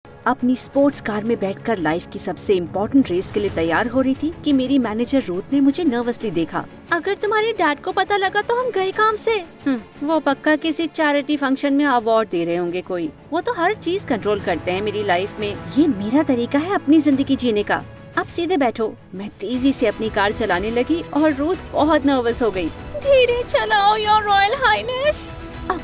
अपनी sports car में बैठकर लाइफ की सबसे इम्पोर्टेंट रेस के लिए तैयार हो रही थी कि मेरी मैनेजर रूथ ने मुझे नर्वसली देखा। अगर तुम्हारे डैड को पता लगा तो हम गए काम से। वो पक्का किसी चैरिटी फंक्शन में अवार्ड दे रहे होंगे कोई। वो तो हर चीज कंट्रोल करते हैं मेरी लाइफ में। ये मेरा तरीका है अपनी जिंदगी जीने का। अब सीधे बैठो। मैं तेजी से अपनी कार चलाने लगी और रूथ बहुत नर्वस हो गई। धीरे चलाओ your royal highness.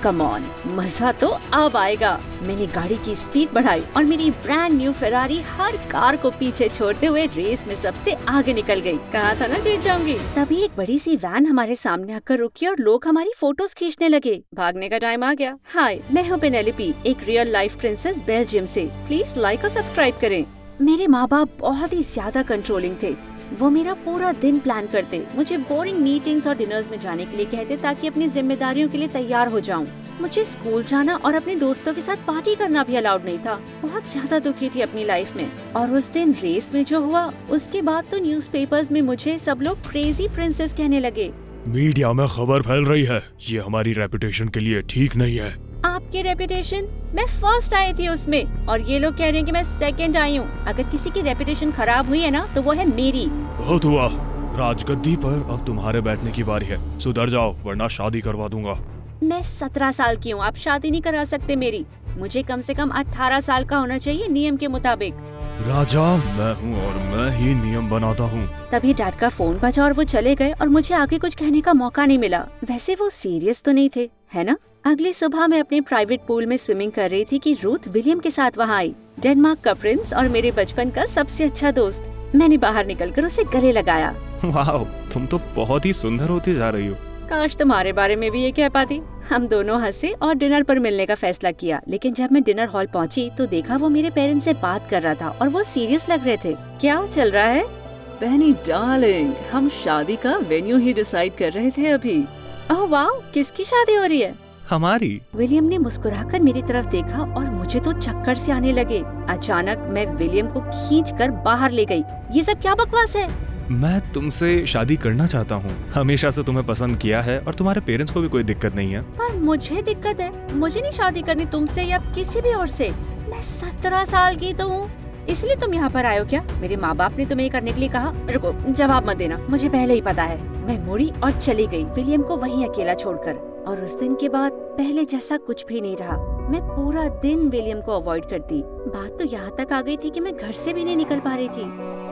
Come on, मजा तो अब आएगा। मैंने गाड़ी की स्पीड बढ़ाई और मेरी ब्रांड न्यू फेरारी हर कार को पीछे छोड़ते हुए रेस में सबसे आगे निकल गई। कहा था ना जीत जाऊंगी। तभी एक बड़ी सी वैन हमारे सामने आकर रुकी और लोग हमारी फोटोज खींचने लगे। भागने का टाइम आ गया। हाय, मैं हूँ पेनेलोपी, एक रियल लाइफ प्रिंसेस बेल्जियम से। प्लीज लाइक और सब्सक्राइब करें। मेरे माँ बाप बहुत ही ज्यादा कंट्रोलिंग थे। वो मेरा पूरा दिन प्लान करते, मुझे बोरिंग मीटिंग्स और डिनर्स में जाने के लिए कहते ताकि अपनी जिम्मेदारियों के लिए तैयार हो जाऊं। मुझे स्कूल जाना और अपने दोस्तों के साथ पार्टी करना भी अलाउड नहीं था। बहुत ज्यादा दुखी थी अपनी लाइफ में। और उस दिन रेस में जो हुआ, उसके बाद तो न्यूज़पेपर्स में मुझे सब लोग क्रेजी प्रिंसेस कहने लगे। मीडिया में खबर फैल रही है, ये हमारी रेपुटेशन के लिए ठीक नहीं है। आपकी रेपुटेशन? मैं फर्स्ट आई थी उसमें और ये लोग कह रहे हैं कि मैं सेकंड आई हूँ। अगर किसी की रेपुटेशन खराब हुई है ना तो वो है मेरी। बहुत हुआ, राजगद्दी पर अब तुम्हारे बैठने की बारी है। सुधर जाओ वरना शादी करवा दूंगा। मैं 17 साल की हूँ, आप शादी नहीं करा सकते मेरी। मुझे कम से कम 18 साल का होना चाहिए नियम के मुताबिक। राजा मैं हूँ और मैं ही नियम बनाता हूँ। तभी डैड का फोन बजा और वो चले गए और मुझे आगे कुछ कहने का मौका नहीं मिला। वैसे वो सीरियस तो नहीं थे, है ना? अगली सुबह मैं अपने प्राइवेट पूल में स्विमिंग कर रही थी कि रूथ विलियम के साथ वहाँ आई, डेनमार्क का प्रिंस और मेरे बचपन का सबसे अच्छा दोस्त। मैंने बाहर निकलकर उसे गले लगाया। वाह, तुम तो बहुत ही सुंदर होती जा रही हो। काश तुम्हारे बारे में भी ये कह पाती। हम दोनों हंसे और डिनर पर मिलने का फैसला किया। लेकिन जब मैं डिनर हॉल पहुंची तो देखा वो मेरे पेरेंट्स से बात कर रहा था और वो सीरियस लग रहे थे। क्या चल रहा है? बहनी डार्लिंग, हम शादी का वेन्यू ही डिसाइड कर रहे थे अभी। ओह वाह, किसकी शादी हो रही है? हमारी। विलियम ने मुस्कुराकर मेरी तरफ देखा और मुझे तो चक्कर से आने लगे। अचानक मैं विलियम को खींचकर बाहर ले गई। ये सब क्या बकवास है? मैं तुमसे शादी करना चाहता हूँ। हमेशा से तुम्हें पसंद किया है और तुम्हारे पेरेंट्स को भी कोई दिक्कत नहीं है। पर मुझे दिक्कत है। मुझे नहीं शादी करनी तुमसे या किसी भी और से। मैं 17 साल की तो हूँ। इसलिए तुम यहाँ पर आए हो क्या? मेरे माँ बाप ने तुम्हें करने के लिए कहा? रुको, जवाब मत देना, मुझे पहले ही पता है। मैं मुड़ी और चली गई, विलियम को वहीं अकेला छोड़कर। और उस दिन के बाद पहले जैसा कुछ भी नहीं रहा। मैं पूरा दिन विलियम को अवॉइड करती। बात तो यहाँ तक आ गई थी कि मैं घर से भी नहीं निकल पा रही थी।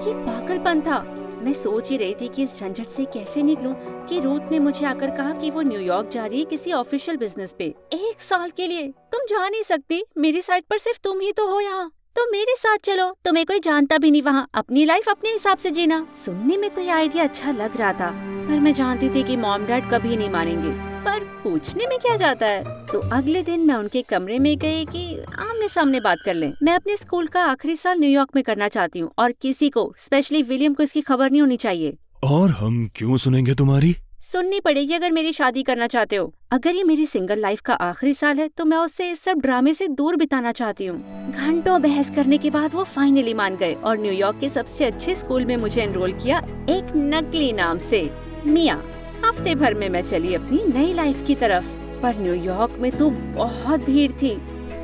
ये पागलपन था। मैं सोच ही रही थी कि इस झंझट से कैसे निकलूं कि रूथ ने मुझे आकर कहा कि वो न्यूयॉर्क जा रही है किसी ऑफिशियल बिजनेस पे 1 साल के लिए। तुम जा नहीं सकती, मेरी साइड पर सिर्फ तुम ही तो हो यहाँ। तो मेरे साथ चलो, तुम्हें कोई जानता भी नहीं वहाँ, अपनी लाइफ अपने हिसाब से जीना। सुनने में तो ये आइडिया अच्छा लग रहा था, पर मैं जानती थी कि मॉम डैड कभी नहीं मानेंगे। पर पूछने में क्या जाता है। तो अगले दिन मैं उनके कमरे में गई कि आमने सामने बात कर लें। मैं अपने स्कूल का आखिरी साल न्यूयॉर्क में करना चाहती हूँ और किसी को, स्पेशली विलियम को, इसकी खबर नहीं होनी चाहिए। और हम क्यों सुनेंगे तुम्हारी? सुननी पड़ेगी अगर मेरी शादी करना चाहते हो। अगर ये मेरी सिंगल लाइफ का आखिरी साल है तो मैं उससे इस सब ड्रामे से दूर बिताना चाहती हूँ। घंटों बहस करने के बाद वो फाइनली मान गए और न्यूयॉर्क के सबसे अच्छे स्कूल में मुझे एनरोल किया, एक नकली नाम से, मिया। हफ्ते भर में मैं चली अपनी नई लाइफ की तरफ। पर न्यूयॉर्क में तो बहुत भीड़ थी।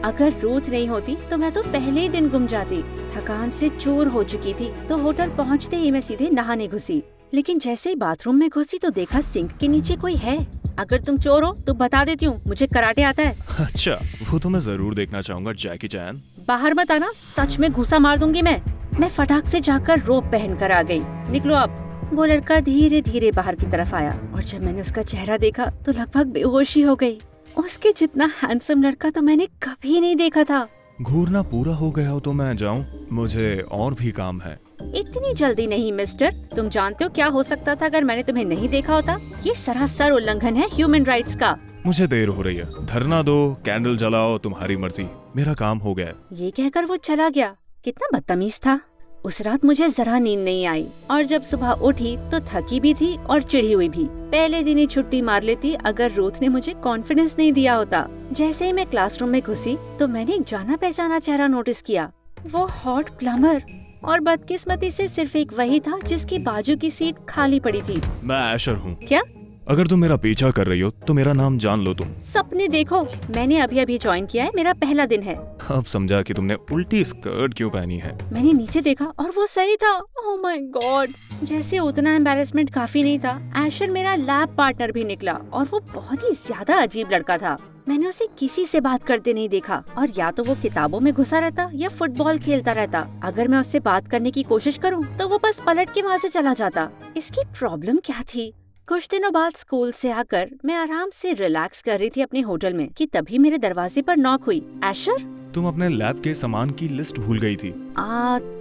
अगर रूथ नहीं होती तो मैं तो पहले ही दिन गुम जाती। थकान से चूर हो चुकी थी तो होटल पहुँचते ही मैं सीधे नहाने घुसी। लेकिन जैसे ही बाथरूम में घुसी तो देखा सिंक के नीचे कोई है। अगर तुम चोर हो तो बता देती हूँ, मुझे कराटे आता है। अच्छा, वो तो मैं जरूर देखना चाहूँगा, जैकी चैन। बाहर मत आना, सच में घुसा मार दूंगी मैं फटाक से जाकर रोप पहन कर आ गई। निकलो अब। वो लड़का धीरे धीरे बाहर की तरफ आया और जब मैंने उसका चेहरा देखा तो लगभग बेहोशी हो गई। उसके जितना हैंडसम लड़का तो मैंने कभी नहीं देखा था। घूरना पूरा हो गया हो तो मैं जाऊं? मुझे और भी काम है। इतनी जल्दी नहीं मिस्टर। तुम जानते हो क्या हो सकता था अगर मैंने तुम्हें नहीं देखा होता? ये सरासर उल्लंघन है ह्यूमन राइट्स का। मुझे देर हो रही है, धरना दो, कैंडल जलाओ, तुम्हारी मर्जी, मेरा काम हो गया। ये कहकर वो चला गया। कितना बदतमीज था। उस रात मुझे जरा नींद नहीं आई और जब सुबह उठी तो थकी भी थी और चिढ़ी हुई भी। पहले दिन ही छुट्टी मार लेती अगर रूथ ने मुझे कॉन्फिडेंस नहीं दिया होता। जैसे ही मैं क्लासरूम में घुसी तो मैंने एक जाना पहचाना चेहरा नोटिस किया, वो हॉट प्लम्बर। और बदकिस्मती से सिर्फ एक वही था जिसकी बाजू की सीट खाली पड़ी थी। मैं ऐशर हूँ। क्या? अगर तुम मेरा पीछा कर रही हो तो मेरा नाम जान लो तुम। सपने देखो, मैंने अभी अभी ज्वाइन किया है, मेरा पहला दिन है। अब समझा कि तुमने उल्टी स्कर्ट क्यों पहनी है। मैंने नीचे देखा और वो सही था। ओह माय गॉड, जैसे उतना एम्बैरेसमेंट काफी नहीं था, एशर मेरा लैब पार्टनर भी निकला और वो बहुत ही ज्यादा अजीब लड़का था। मैंने उसे किसी से बात करते नहीं देखा और या तो वो किताबों में घुसा रहता या फुटबॉल खेलता रहता। अगर मैं उससे बात करने की कोशिश करूं तो वो बस पलट के वहाँ से चला जाता। इसकी प्रॉब्लम क्या थी? कुछ दिनों बाद स्कूल से आकर मैं आराम से रिलैक्स कर रही थी अपने होटल में कि तभी मेरे दरवाजे पर नॉक हुई। एशर, तुम अपने लैब के सामान की लिस्ट भूल गई थी।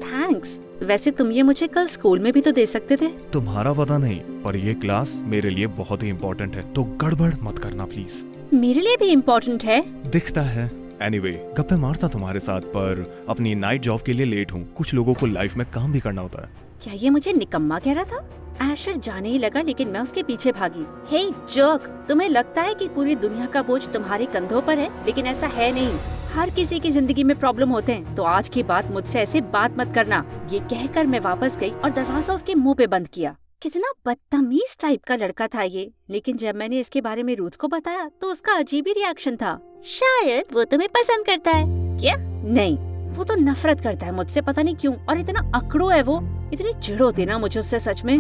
थैंक्स। वैसे तुम ये मुझे कल स्कूल में भी तो दे सकते थे। तुम्हारा पता नहीं, पर ये क्लास मेरे लिए बहुत ही इम्पोर्टेंट है, तो गड़बड़ मत करना प्लीज। मेरे लिए भी इम्पोर्टेंट है दिखता है। एनीवे, गप्पे मारता तुम्हारे साथ, पर अपनी नाइट जॉब के लिए लेट हूँ। कुछ लोगों को लाइफ में काम भी करना होता है। क्या ये मुझे निकम्मा कह रहा था? एशर जाने ही लगा लेकिन मैं उसके पीछे भागी। हे जर्क, तुम्हें लगता है कि पूरी दुनिया का बोझ तुम्हारे कंधों पर है, लेकिन ऐसा है नहीं। हर किसी की जिंदगी में प्रॉब्लम होते हैं, तो आज की बात मुझसे ऐसे बात मत करना। ये कहकर मैं वापस गई और दरवाजा उसके मुंह पे बंद किया। कितना बदतमीज टाइप का लड़का था ये, लेकिन जब मैंने इसके बारे में रूथ को बताया तो उसका अजीब ही रिएक्शन था। शायद वो तुम्हें पसंद करता है। क्या? नहीं, वो तो नफरत करता है मुझसे, पता नहीं क्यों, और इतना अकड़ू है वो। इतनी चिढ़ होती ना मुझे उससे सच में।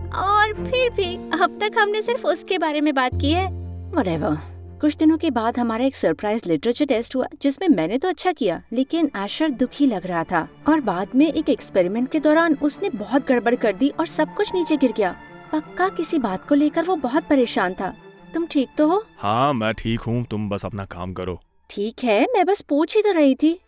और फिर भी अब तक हमने सिर्फ उसके बारे में बात की है। व्हाटएवर। कुछ दिनों के बाद हमारा एक सरप्राइज लिटरेचर टेस्ट हुआ जिसमें मैंने तो अच्छा किया, लेकिन एशर दुखी लग रहा था। और बाद में एक एक्सपेरिमेंट के दौरान उसने बहुत गड़बड़ कर दी और सब कुछ नीचे गिर गया। पक्का किसी बात को लेकर वो बहुत परेशान था। तुम ठीक तो हो? हाँ, मैं ठीक हूँ, तुम बस अपना काम करो। ठीक है, मैं बस पूछ ही तो रही थी।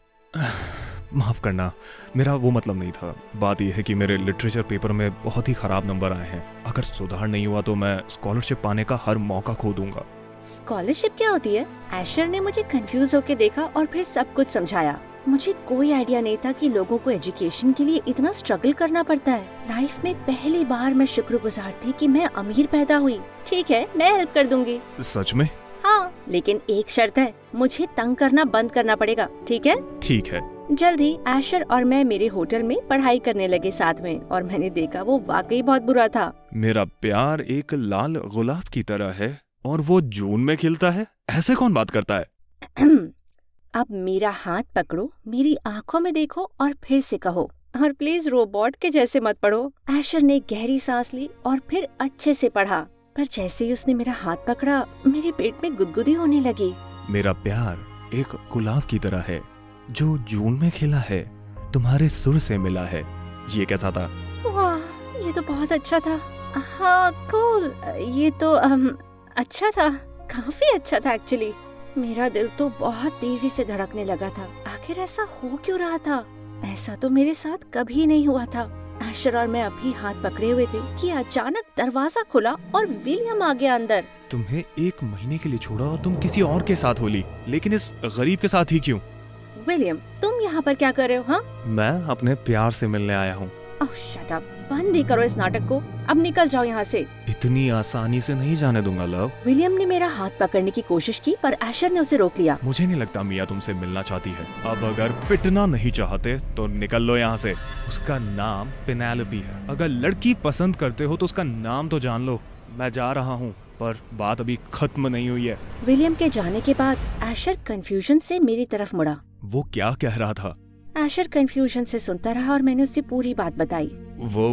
माफ करना, मेरा वो मतलब नहीं था। बात यह है कि मेरे लिटरेचर पेपर में बहुत ही खराब नंबर आए हैं। अगर सुधार नहीं हुआ तो मैं स्कॉलरशिप पाने का हर मौका खो दूंगा। स्कॉलरशिप क्या होती है? एशर ने मुझे कंफ्यूज होके देखा और फिर सब कुछ समझाया। मुझे कोई आइडिया नहीं था कि लोगों को एजुकेशन के लिए इतना स्ट्रगल करना पड़ता है। लाइफ में पहली बार मैं शुक्रगुजार थी कि मैं अमीर पैदा हुई। ठीक है, मैं हेल्प कर दूंगी। सच में? हाँ, लेकिन एक शर्त है, मुझे तंग करना बंद करना पड़ेगा। ठीक है? ठीक है। जल्द ही एशर और मैं मेरे होटल में पढ़ाई करने लगे साथ में, और मैंने देखा वो वाकई बहुत बुरा था। मेरा प्यार एक लाल गुलाब की तरह है और वो जून में खिलता है। ऐसे कौन बात करता है? अब मेरा हाथ पकड़ो, मेरी आंखों में देखो और फिर से कहो, और प्लीज रोबोट के जैसे मत पढ़ो। एशर ने गहरी सांस ली और फिर अच्छे से पढ़ा, पर जैसे ही उसने मेरा हाथ पकड़ा मेरे पेट में गुदगुदी होने लगी। मेरा प्यार एक गुलाब की तरह है जो जून में खिला है, तुम्हारे सुर से मिला है। ये कैसा था? वाह, ये तो बहुत अच्छा था। हाँ कूल, ये तो अच्छा था, काफी अच्छा था एक्चुअली। मेरा दिल तो बहुत तेजी से धड़कने लगा था। आखिर ऐसा हो क्यों रहा था? ऐसा तो मेरे साथ कभी नहीं हुआ था। एशर और मैं अभी हाथ पकड़े हुए थे कि अचानक दरवाजा खुला और विलियम आ गया अंदर। तुम्हें 1 महीने के लिए छोड़ा और तुम किसी और के साथ होली, लेकिन इस गरीब के साथ ही क्यों? विलियम, तुम यहाँ पर क्या कर रहे हो? हाँ, मैं अपने प्यार से मिलने आया हूँ। ओह शट अप, बंद भी करो इस नाटक को। अब निकल जाओ यहाँ से। इतनी आसानी से नहीं जाने दूंगा लव। विलियम ने मेरा हाथ पकड़ने की कोशिश की पर एशर ने उसे रोक लिया। मुझे नहीं लगता मिया तुमसे मिलना चाहती है। अब अगर पिटना नहीं चाहते तो निकल लो यहाँ से। उसका नाम पेनेलोपी है। अगर लड़की पसंद करते हो तो उसका नाम तो जान लो। मैं जा रहा हूँ, पर बात अभी खत्म नहीं हुई है। विलियम के जाने के बाद एशर कंफ्यूजन से मेरी तरफ मुड़ा। वो क्या कह रहा था? एशर कंफ्यूजन से सुनता रहा और मैंने उसे पूरी बात बताई। वो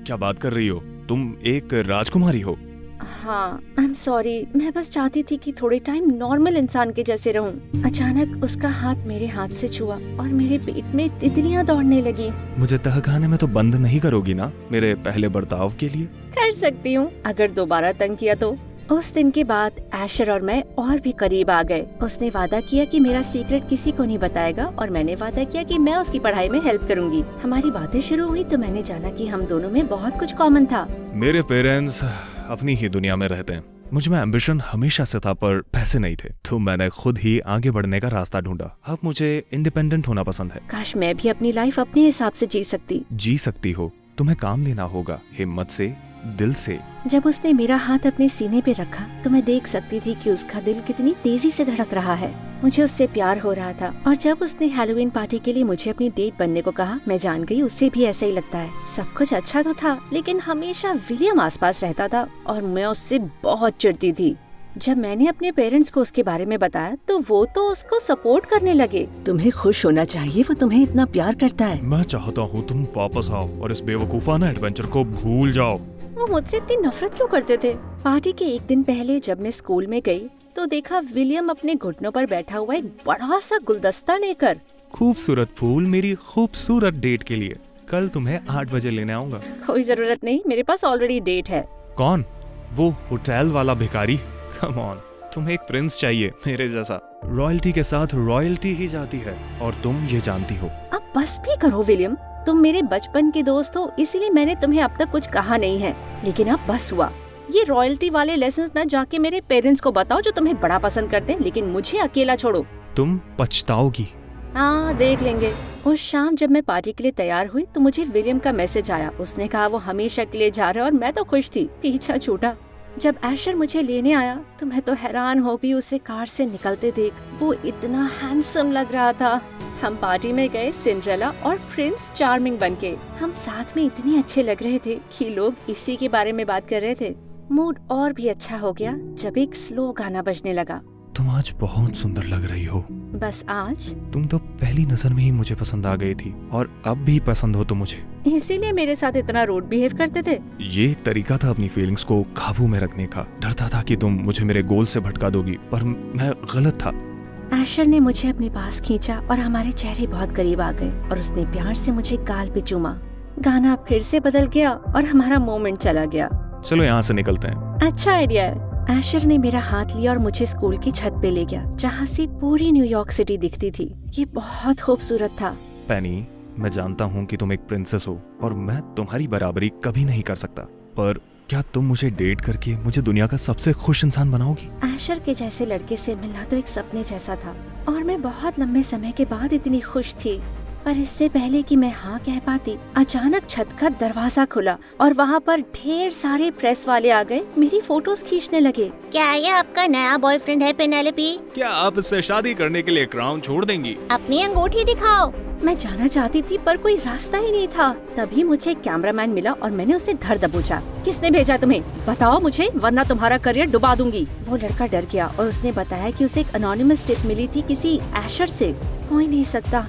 क्या बात कर रही हो? तुम एक राजकुमारी हो। हाँ, आई एम सॉरी, मैं बस चाहती थी कि थोड़े टाइम नॉर्मल इंसान के जैसे रहूं। अचानक उसका हाथ मेरे हाथ से छुआ और मेरे पेट में तितलियां दौड़ने लगी। मुझे तहखाने में तो बंद नहीं करोगी ना मेरे पहले बर्ताव के लिए? कर सकती हूँ, अगर दोबारा तंग किया तो। उस दिन के बाद एशर और मैं और भी करीब आ गए। उसने वादा किया कि मेरा सीक्रेट किसी को नहीं बताएगा और मैंने वादा किया कि मैं उसकी पढ़ाई में हेल्प करूंगी। हमारी बातें शुरू हुई तो मैंने जाना कि हम दोनों में बहुत कुछ कॉमन था। मेरे पेरेंट्स अपनी ही दुनिया में रहते हैं। मुझ में एम्बिशन हमेशा से था, पर पैसे नहीं थे, तो मैंने खुद ही आगे बढ़ने का रास्ता ढूंढा। अब मुझे इंडिपेंडेंट होना पसंद है। काश मैं भी अपनी लाइफ अपने हिसाब से जी सकती। जी सकती हो, तुम्हें काम लेना होगा, हिम्मत से, दिल से। जब उसने मेरा हाथ अपने सीने पे रखा तो मैं देख सकती थी कि उसका दिल कितनी तेजी से धड़क रहा है। मुझे उससे प्यार हो रहा था और जब उसने हैलोवीन पार्टी के लिए मुझे अपनी डेट बनने को कहा, मैं जान गई उसे भी ऐसा ही लगता है। सब कुछ अच्छा तो था, लेकिन हमेशा विलियम आसपास रहता था और मैं उससे बहुत चिढ़ती थी। जब मैंने अपने पेरेंट्स को उसके बारे में बताया तो वो तो उसको सपोर्ट करने लगे। तुम्हें खुश होना चाहिए, वो तुम्हें इतना प्यार करता है। मैं चाहता हूँ तुम वापस आओ और इस बेवकूफाना एडवेंचर को भूल जाओ। वो मुझसे इतनी नफरत क्यों करते थे? पार्टी के एक दिन पहले जब मैं स्कूल में गई तो देखा विलियम अपने घुटनों पर बैठा हुआ एक बड़ा सा गुलदस्ता लेकर। खूबसूरत फूल मेरी खूबसूरत डेट के लिए, कल तुम्हें 8 बजे लेने आऊंगा। कोई जरूरत नहीं, मेरे पास ऑलरेडी डेट है। कौन? वो होटल वाला भिखारी? कम ऑन, तुम्हें एक प्रिंस चाहिए मेरे जैसा। रॉयल्टी के साथ रॉयल्टी ही जाती है और तुम ये जानती हो। अब बस भी करो विलियम, तुम मेरे बचपन के दोस्त हो, इसीलिए मैंने तुम्हें अब तक कुछ कहा नहीं है, लेकिन अब बस हुआ। ये रॉयल्टी वाले लेसन्स न जाके मेरे पेरेंट्स को बताओ जो तुम्हें बड़ा पसंद करते हैं, लेकिन मुझे अकेला छोड़ो। तुम पछताओगी। हाँ, देख लेंगे। उस शाम जब मैं पार्टी के लिए तैयार हुई तो मुझे विलियम का मैसेज आया। उसने कहा वो हमेशा के लिए जा रहा है और मैं तो खुश थी। पीछा छूटा। जब एशर मुझे लेने आया तो मैं तो हैरान हो गई उसे कार से निकलते देख। वो इतना हैंडसम लग रहा था। हम पार्टी में गए सिंड्रेला और प्रिंस चार्मिंग बनके। हम साथ में इतने अच्छे लग रहे थे कि लोग इसी के बारे में बात कर रहे थे। मूड और भी अच्छा हो गया जब एक स्लो गाना बजने लगा। तुम आज बहुत सुंदर लग रही हो। बस आज? तुम तो पहली नजर में ही मुझे पसंद आ गई थी और अब भी पसंद हो तुम मुझे। इसीलिए मेरे साथ इतना रूड बिहेव करते थे? ये एक तरीका था अपनी फीलिंग्स को काबू में रखने का। डरता था कि तुम मुझे मेरे गोल से भटका दोगी, पर मैं गलत था। एशर ने मुझे अपने पास खींचा और हमारे चेहरे बहुत करीब आ गए और उसने प्यार से मुझे गाल पे चूमा। गाना फिर से बदल गया और हमारा मोमेंट चला गया। चलो यहाँ से निकलते हैं। अच्छा आइडिया है। एशर ने मेरा हाथ लिया और मुझे स्कूल की छत पे ले गया, जहाँ से पूरी न्यूयॉर्क सिटी दिखती थी। ये बहुत खूबसूरत था। पेनी, मैं जानता हूँ कि तुम एक प्रिंसेस हो और मैं तुम्हारी बराबरी कभी नहीं कर सकता, पर क्या तुम मुझे डेट करके मुझे दुनिया का सबसे खुश इंसान बनाओगी? एशर के जैसे लड़के से मिलना तो एक सपने जैसा था और मैं बहुत लंबे समय के बाद इतनी खुश थी। पर इससे पहले कि मैं हाँ कह पाती, अचानक छत का दरवाजा खुला और वहाँ पर ढेर सारे प्रेस वाले आ गए। मेरी फोटोज खींचने लगे। क्या ये आपका नया बॉयफ्रेंड है पेनेलोपी? क्या आप इससे शादी करने के लिए क्राउन छोड़ देंगी? अपनी अंगूठी दिखाओ। मैं जाना चाहती थी पर कोई रास्ता ही नहीं था। तभी मुझे एक कैमरामैन मिला और मैंने उसे धर दबोचा। किसने भेजा तुम्हें? बताओ मुझे, वरना तुम्हारा करियर डुबा दूंगी। वो लड़का डर गया और उसने बताया कि उसे एक अनोनिमस टिप मिली थी किसी एशर से। हो ही नहीं सकता।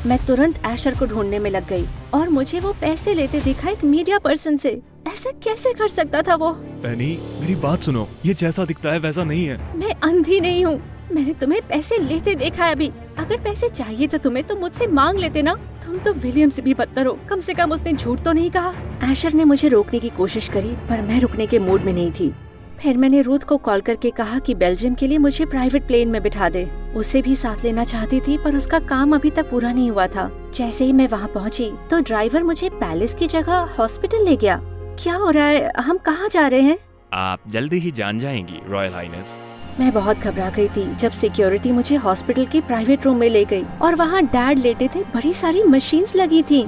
मैं तुरंत एशर को ढूंढने में लग गई और मुझे वो पैसे लेते देखा एक मीडिया पर्सन से। ऐसा कैसे कर सकता था वो? पेनी, मेरी बात सुनो, ये जैसा दिखता है वैसा नहीं है। मैं अंधी नहीं हूँ, मैंने तुम्हें पैसे लेते देखा है अभी। अगर पैसे चाहिए तो तुम्हें तो मुझसे मांग लेते ना। तुम तो विलियम से भी बदतर हो, कम से कम उसने झूठ तो नहीं कहा। एशर ने मुझे रोकने की कोशिश करी पर मैं रुकने के मूड में नहीं थी। फिर मैंने रूथ को कॉल करके कहा कि बेल्जियम के लिए मुझे प्राइवेट प्लेन में बिठा दे। उसे भी साथ लेना चाहती थी पर उसका काम अभी तक पूरा नहीं हुआ था। जैसे ही मैं वहाँ पहुँची तो ड्राइवर मुझे पैलेस की जगह हॉस्पिटल ले गया। क्या हो रहा है? हम कहाँ जा रहे हैं? आप जल्दी ही जान जाएंगी रॉयल हाइनेस। मैं बहुत घबरा गई थी जब सिक्योरिटी मुझे हॉस्पिटल के प्राइवेट रूम में ले गई और वहाँ डैड लेटे थे। बड़ी सारी मशीन्स लगी थी।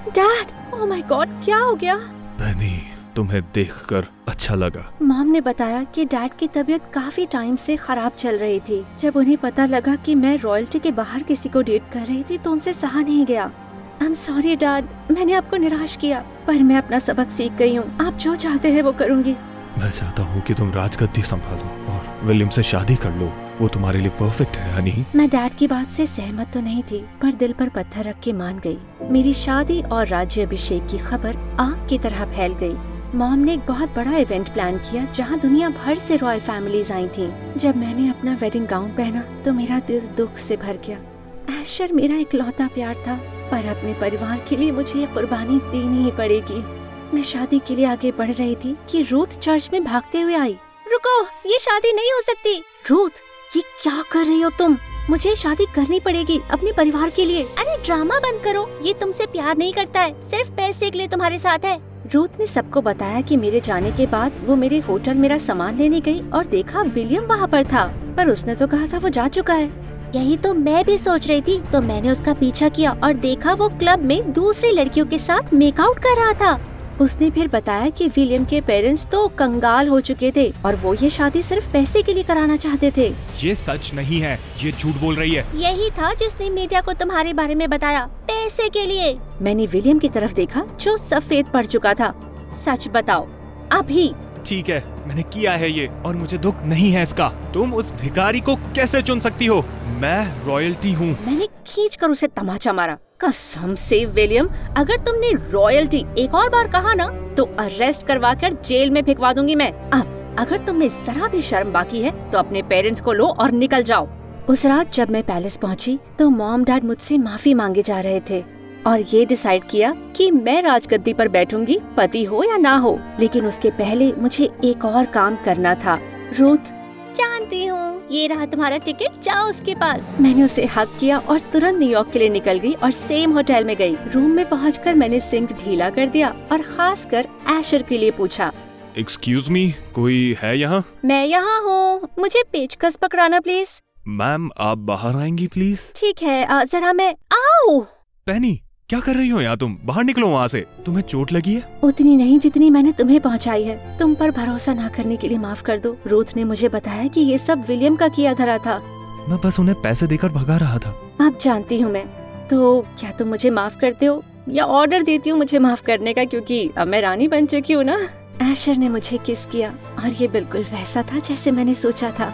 डैड, ओह माय गॉड, क्या हो गया? पेनी, तुम्हें देखकर अच्छा लगा। मॉम ने बताया कि डैड की तबीयत काफी टाइम से खराब चल रही थी। जब उन्हें पता लगा कि मैं रॉयल्टी के बाहर किसी को डेट कर रही थी तो उनसे सहा नहीं गया। आई एम सॉरी डैड, मैंने आपको निराश किया, पर मैं अपना सबक सीख गई हूँ। आप जो चाहते हैं वो करूँगी। मैं चाहता हूँ कि तुम राजगद्दी संभालो और विलियम से शादी कर लो। वो तुम्हारे लिए परफेक्ट है हनी। मैं डैड की बात से सहमत तो नहीं थी पर दिल पर पत्थर रख के मान गई। मेरी शादी और राज्य अभिषेक की खबर आग की तरह फैल गई। मॉम ने एक बहुत बड़ा इवेंट प्लान किया जहाँ दुनिया भर से रॉयल फैमिलीज आई थी। जब मैंने अपना वेडिंग गाउन पहना तो मेरा दिल दुख से भर गया। एशर मेरा इकलौता प्यार था, पर अपने परिवार के लिए मुझे ये कुर्बानी देनी ही पड़ेगी। मैं शादी के लिए आगे बढ़ रही थी कि रूथ चर्च में भागते हुए आई। रुको, ये शादी नहीं हो सकती। रूथ, ये क्या कर रही हो तुम? मुझे शादी करनी पड़ेगी अपने परिवार के लिए। अरे ड्रामा बंद करो, ये तुमसे प्यार नहीं करता है, सिर्फ पैसे के लिए तुम्हारे साथ है। रूथ ने सबको बताया कि मेरे जाने के बाद वो मेरे होटल मेरा सामान लेने गई और देखा विलियम वहाँ पर था, पर उसने तो कहा था वो जा चुका है। यही तो मैं भी सोच रही थी, तो मैंने उसका पीछा किया और देखा वो क्लब में दूसरी लड़कियों के साथ मेकआउट कर रहा था। उसने फिर बताया कि विलियम के पेरेंट्स तो कंगाल हो चुके थे और वो ये शादी सिर्फ पैसे के लिए कराना चाहते थे। ये सच नहीं है, ये झूठ बोल रही है। यही था जिसने मीडिया को तुम्हारे बारे में बताया, पैसे के लिए। मैंने विलियम की तरफ देखा जो सफेद पड़ चुका था। सच बताओ अभी। ठीक है, मैंने किया है ये और मुझे दुख नहीं है इसका। तुम उस भिखारी को कैसे चुन सकती हो? मैं रॉयल्टी हूँ। मैंने खींच कर उसे तमाचा मारा। कसम से विलियम, अगर तुमने रॉयल्टी एक और बार कहा ना तो अरेस्ट करवा कर जेल में फेंकवा दूंगी मैं। अब अगर तुम में जरा भी शर्म बाकी है तो अपने पेरेंट्स को लो और निकल जाओ। उस रात जब मैं पैलेस पहुंची तो मॉम डैड मुझसे माफी मांगे जा रहे थे और ये डिसाइड किया कि मैं राजगद्दी पर बैठूंगी, पति हो या ना हो। लेकिन उसके पहले मुझे एक और काम करना था। रूथ, जानती हूँ, ये रहा तुम्हारा टिकट, जाओ उसके पास। मैंने उसे हक किया और तुरंत न्यूयॉर्क के लिए निकल गई और सेम होटल में गई। रूम में पहुंचकर मैंने सिंक ढीला कर दिया और खासकर एशर के लिए पूछा, एक्सक्यूज मी, कोई है यहाँ? मैं यहाँ हूँ, मुझे पेचकस पकड़ाना प्लीज। मैम आप बाहर आएंगी प्लीज? ठीक है, जरा मैं। आओ पेनी, क्या कर रही हो यहाँ तुम? बाहर निकलो वहाँ से। तुम्हें चोट लगी है? उतनी नहीं जितनी मैंने तुम्हें पहुँचाई है। तुम पर भरोसा ना करने के लिए माफ कर दो। रूथ ने मुझे बताया कि ये सब विलियम का किया धरा था। मैं बस उन्हें पैसे देकर भगा रहा था। अब जानती हूँ मैं। तो क्या तुम मुझे माफ करते हो या ऑर्डर देती हूँ मुझे माफ करने का, क्योंकि अब मैं रानी बन चुकी हूँ ना। एशर ने मुझे किस किया और ये बिल्कुल वैसा था जैसे मैंने सोचा था।